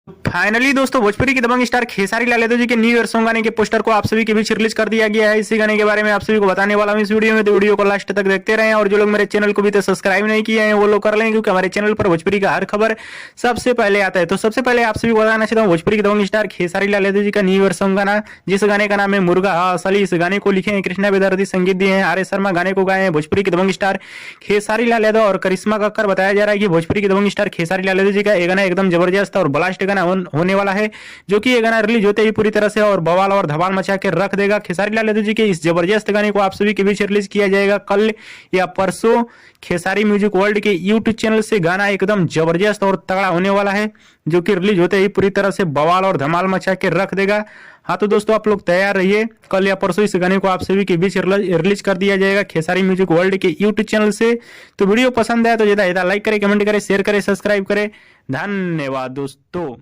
Finally दोस्तों भोजपुरी की दबंग star Khesari Lal Yadav ji के न्यू ईयर सॉन्ग गाने के पोस्टर को आप सभी के बीच रिलीज कर दिया गया है। इसी गाने के बारे में आप सभी को बताने वाला हूं इस वीडियो में, तो वीडियो को लास्ट तक देखते रहें। और जो लोग मेरे चैनल को भी तो सब्सक्राइब नहीं किए हैं वो लोग कर लें, क्योंकि हमारे चैनल पर भोजपुरी का हर खबर सबसे पहले आता है। तो सबसे पहले आप सभी को बताना चाहता हूँ भोजपुरी की दबंग स्टार खेसारी लाल यादव जी का न्यू ईयर सॉन्ग गाना, जिस गाने का नाम है मुर्गा हा असली। इस गाने को लिखे हैं कृष्णा बेदर्दी, संगीत दिए हैं आर एस शर्मा, गाने को गाए हैं भोजपुरी की दबंग स्टार खेसारी लाल यादव और करिश्मा कक्कर। बताया जा रहा है कि भोजपुरी की दबंग स्टार खेसारी लाल यादव जी का ये गाना एकदम जबरदस्त और ब्लास्ट गाना होने वाला है, जो कि ये गाना रिलीज होते ही पूरी तरह से और बवाल और धमाल मचा के रख देगा। खेसारी लाल यादव जी के इस जबरदस्त गाने को आप सभी के बीच रिलीज किया जाएगा कल या परसों खेसारी म्यूजिक वर्ल्ड के यूट्यूब चैनल से। गाना एकदम जबरदस्त और तगड़ा होने वाला है, जो कि रिलीज होते ही पूरी तरह से बवाल और धमाल मचा के रख देगा। हाँ तो दोस्तों आप लोग तैयार रहिए, कल या परसों इस गाने को आप सभी के बीच रिलीज कर दिया जाएगा खेसारी म्यूजिक वर्ल्ड के यूट्यूब चैनल से। तो वीडियो पसंद आया तो ज्यादा लाइक करें, कमेंट करें, शेयर करें, सब्सक्राइब करें। धन्यवाद दोस्तों।